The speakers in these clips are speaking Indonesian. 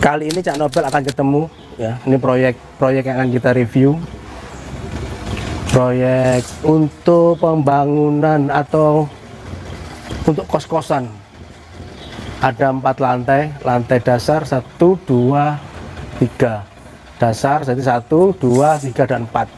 Kali ini Cak Nobel akan ketemu ya. Ini proyek yang akan kita review. Proyek untuk pembangunan atau untuk kos-kosan. Ada 4 lantai, lantai dasar 1, 2, 3. Dasar jadi 1, 2, 3 dan 4.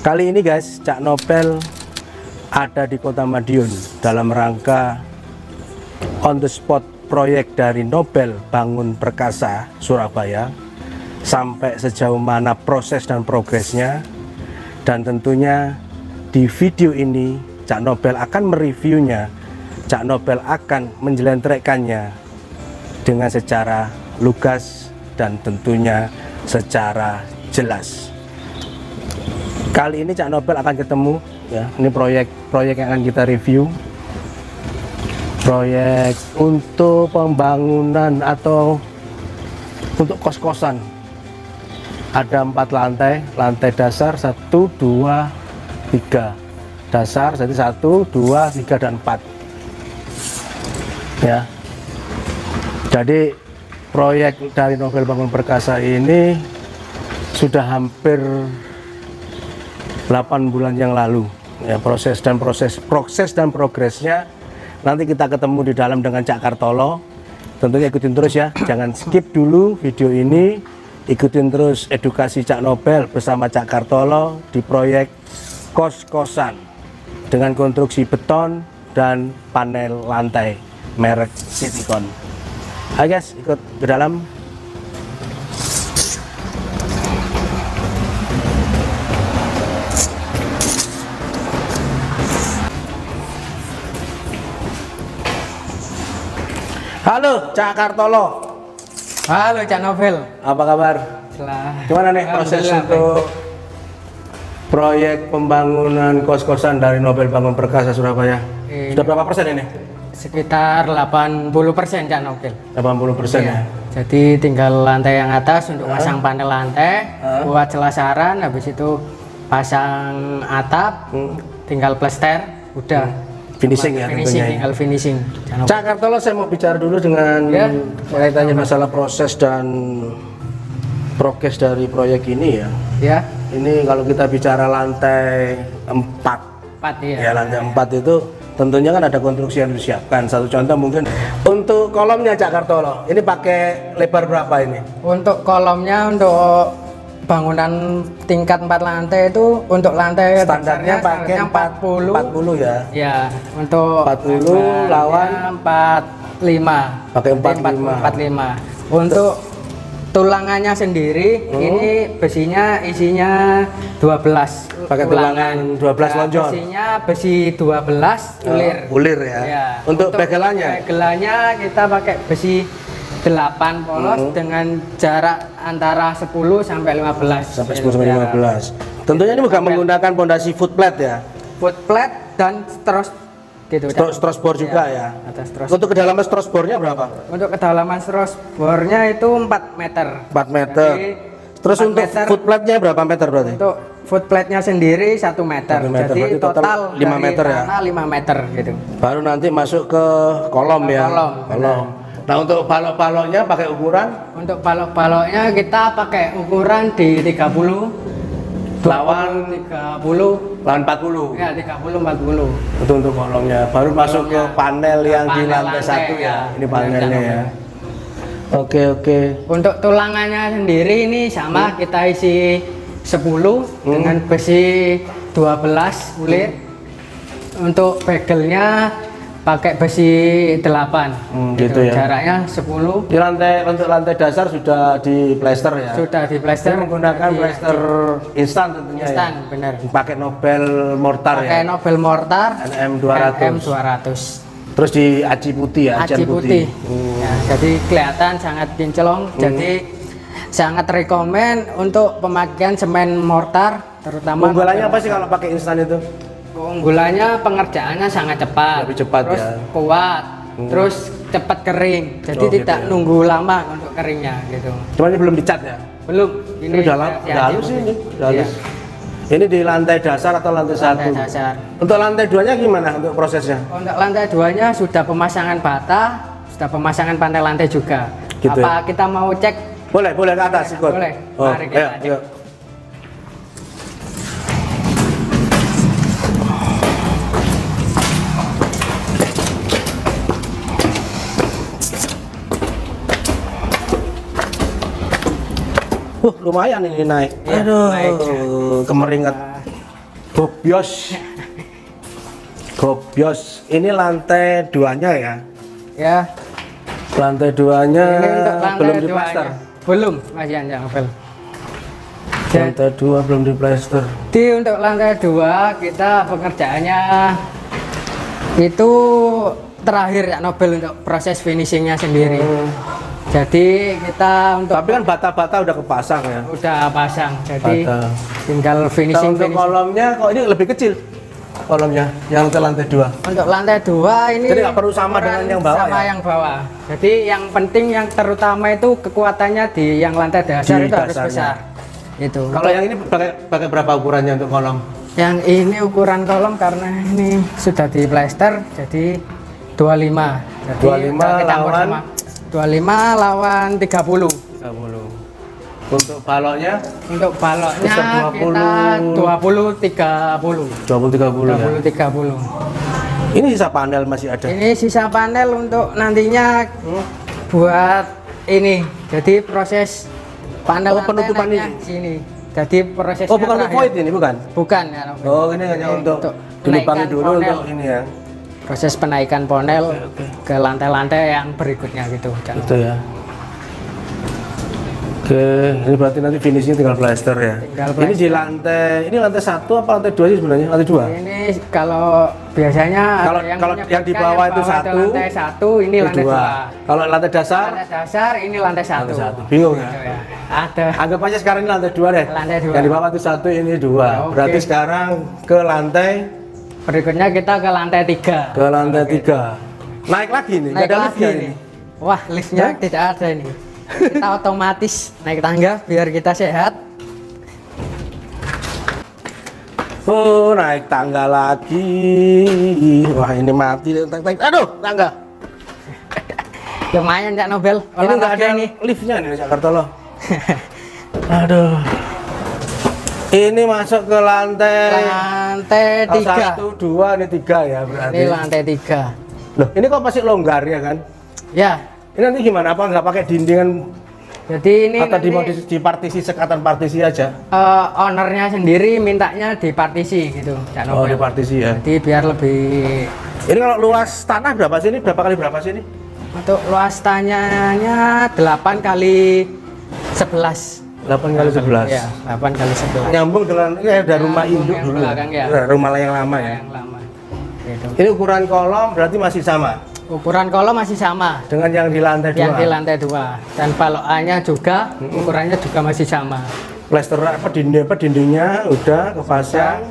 Kali ini guys, Cak Nobel ada di Kota Madiun dalam rangka on the spot proyek dari Nobel Bangun Perkasa Surabaya. Sampai sejauh mana proses dan progresnya, dan tentunya di video ini Cak Nobel akan mereviewnya. Cak Nobel akan menjelentrekkannya dengan secara lugas dan tentunya secara jelas. Kali ini Cak Nobel akan ketemu ya. Ini proyek yang akan kita review. Proyek untuk pembangunan atau untuk kos-kosan. Ada 4 lantai, lantai dasar 1, 2, 3. Dasar jadi 1, 2, 3 dan 4. Ya. Jadi proyek dari Nobel Bangun Perkasa ini sudah hampir 8 bulan yang lalu ya, proses dan progresnya nanti kita ketemu di dalam dengan Cak Kartolo. Tentunya ikutin terus ya, jangan skip dulu video ini, ikutin terus edukasi Cak Nobel bersama Cak Kartolo di proyek kos-kosan dengan konstruksi beton dan panel lantai merek Citycon. Ayo guys, ikut ke dalam. Halo Cak Kartolo. Halo Cak Nobel. Apa kabar? Gimana nih proses untuk proyek pembangunan kos-kosan dari Nobel Bangun Perkasa Surabaya? Sudah berapa persen ini? Sekitar 80% Cak Nobel. 80% ya. Jadi tinggal lantai yang atas untuk pasang panel lantai, buat celasaran, habis itu pasang atap, tinggal plester, udah. Finishing ya, tinggal finishing. Cak Kartolo, saya mau bicara dulu dengan kaitannya masalah proses dan progres dari proyek ini ya. Ya. Ini kalau kita bicara lantai 4 ya. Ya, lantai 4 itu tentunya kan ada konstruksi yang disiapkan. Satu contoh mungkin untuk kolomnya Cak Kartolo, ini pakai lebar berapa ini? Untuk kolomnya, untuk bangunan tingkat 4 lantai itu untuk lantai standarnya pakai 40 ya. Ya, untuk 40 lawan 45. Pakai 45. Untuk tulangannya sendiri ini besinya isinya 12. Pakai tulangan 12 lonjong. Besinya besi 12 ulir. Ulir ya. Ya. Untuk begelannya? Begelannya kita pakai besi 8 polos dengan jarak antara 10 sampai 15. Sampai 10 sampai 15. Tentunya ini bukan menggunakan pondasi foot plate ya. Foot plate dan stress gitu. Stress bore juga ya. Atas stress. Untuk kedalaman stress bore-nya berapa? Untuk kedalaman stress bore-nya itu 4 meter. 4 meter. Jadi, terus 4 untuk meter, foot plate-nya berapa meter berarti? untuk foot plate-nya sendiri 1 meter. 1 meter. Jadi Berarti total 5 meter ya. 5 meter gitu. Baru nanti masuk ke kolom ya. Kolom. Nah, untuk balok-baloknya pakai ukuran? Untuk balok-baloknya kita pakai ukuran di 30 lawan 30 lawan 40. ya 30 40. Itu untuk kolomnya. Baru masuk ke panel yang di panel lantai 1 ya. ya. Ini panelnya ya. Oke. Untuk tulangannya sendiri ini sama, kita isi 10 dengan besi 12 kulit. Untuk begelnya pakai besi 8 gitu ya. Jaraknya 10. Di untuk lantai dasar sudah di plester ya. Sudah di plester. Ini menggunakan plester instan tentunya instan, ya. benar. Pakai Nobel mortar Pakai ya. Nobel mortar NM200. Terus di aci putih ya, aci putih. Ya, jadi kelihatan sangat kinclong. Jadi sangat rekomen untuk pemakaian semen mortar, terutama. Unggulannya apa sih kalau pakai instan itu? Keunggulannya pengerjaannya sangat cepat, lebih cepat terus ya. kuat, terus cepat kering, jadi tidak gitu ya. nunggu lama untuk keringnya gitu. Cuman ini belum dicat ya? Belum, Ini udah halus sih ini, udah halus. Ini di lantai dasar atau lantai 1? Lantai dasar. Untuk lantai 2-nya gimana untuk prosesnya? Untuk lantai 2-nya sudah pemasangan bata, sudah pemasangan pantai lantai juga. Gitu apa ya? kita mau cek? Boleh ke atas ikut. Boleh. Oh, Mari kita cek. ayo. Lumayan ini naik. Ya, Aduh, naik. kemeringat. Gobios. Ini lantai 2-nya ya. Ya. Lantai 2-nya Ini untuk lantai belum 2-nya. diplaster. Belum, masih ada Nobel. Lantai 2 belum diplaster. Di untuk lantai 2 kita pengerjaannya itu terakhir ya Nobel untuk proses finishingnya sendiri. Jadi kita untuk Tapi kan bata-bata udah kepasang ya. udah pasang, jadi Bata. tinggal Kalau finishing. untuk kolomnya kok ini lebih kecil kolomnya yang ke lantai 2. Untuk lantai 2 ini Jadi nggak perlu sama dengan yang bawah sama ya? yang bawah. Jadi yang penting yang terutama itu kekuatannya di yang lantai dasar Di itu harus dasarnya. besar. Itu. Kalau yang ini pakai berapa ukurannya untuk kolom? Yang ini ukuran kolom karena ini sudah di plester jadi 25. Jadi 25 kita campur lawan? sama 25 lawan 30. 30. Untuk baloknya? Untuk baloknya Bisa kita 20 30. 20 30 ya. 20 30. Ini sisa panel masih ada. Ini sisa panel untuk nantinya buat ini. Jadi proses panel penutupan lantai ini? sini. Jadi prosesnya Oh, bukan untuk terakhir. void ini, bukan? Bukan ya. Nobel. Oh, ini hanya untuk dilubangi penaikan dulu panel. untuk ini ya. Proses penaikan panel ke lantai-lantai yang berikutnya gitu. Itu ya. Oke, ini berarti nanti finishnya tinggal plaster ya. Tinggal Ini di lantai, ini lantai 1 apa lantai 2 sih sebenarnya? Lantai 2? Ini kalau biasanya Kalau- ada kalau yang di bawah itu satu, lantai 1, ini lantai 2. Kalau lantai dasar? Lantai dasar ini lantai 1. Lantai 1. Bingung ya? Gitu ya. Ada. Anggap aja sekarang ini lantai 2 deh. Lantai 2. Yang di bawah itu 1, ini 2. Oke. Berarti sekarang ke lantai Berikutnya kita ke lantai 3. ke lantai 3. Naik lagi nih, nggak Naik ada lagi liftnya nih. ini. Wah, liftnya tidak ada ini. Kita otomatis naik tangga biar kita sehat. Oh, naik tangga lagi. Wah, ini mati. Aduh, tangga. Lumayan Cak Nobel. Ini nggak ada ini. liftnya nih Jakarta loh. Aduh. Ini masuk ke lantai Lantai 3. 1, 2, ini 3 ya berarti. Ini lantai 3. Loh, ini kok masih longgar ya kan? Ya. Ini nanti gimana? Apa nggak pakai dindingan Jadi ini atau nanti, di partisi sekatan partisi aja? ownernya sendiri mintanya di partisi gitu, Cak Oh, Nobel. di partisi ya. Jadi biar lebih. Ini kalau luas tanah berapa sih ini? Berapa kali berapa sih ini? Untuk luas tanahnya 8 kali 11. 8 kali 11. Ya, 8 kali 11. Nyambung dengan ini ada rumah Nyambung induk yang dulu. belakang ya. Rumah yang lama ya. Yang lama. Gitu. Ini ukuran kolom berarti masih sama. Ukuran kolom masih sama dengan yang di lantai yang 2. di lantai 2 dan balokannya juga ukurannya juga masih sama. Plester dindingnya udah kepasang.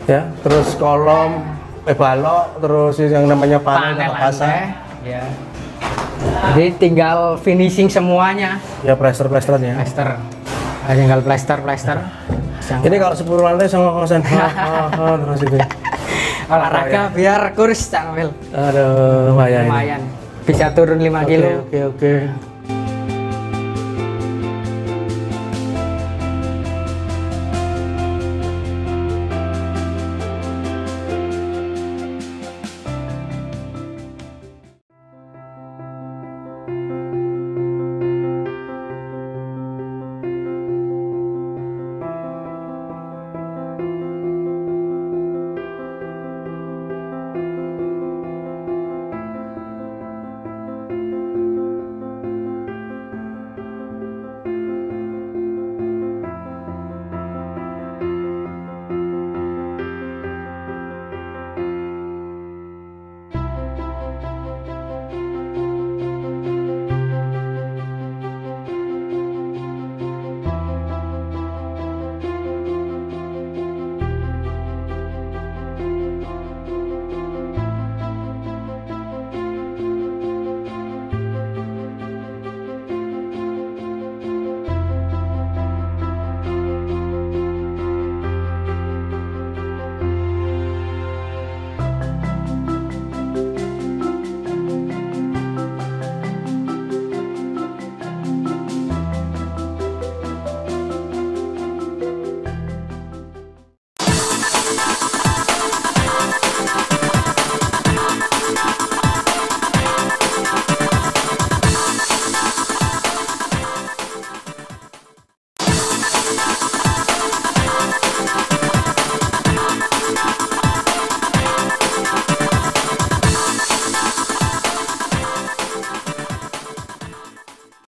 Ya, terus kolom balok, terus yang namanya panel kepasang. lantai, ya. Jadi tinggal finishing semuanya. Ya plesteran ya. Plester. Tinggal plester. Ini kalau 10 lantai sama kosan. Terus itu. Olahraga biar kurus Cak Nopel. Aduh, lumayan. Lumayan. Bisa turun 5 kilo. Oke.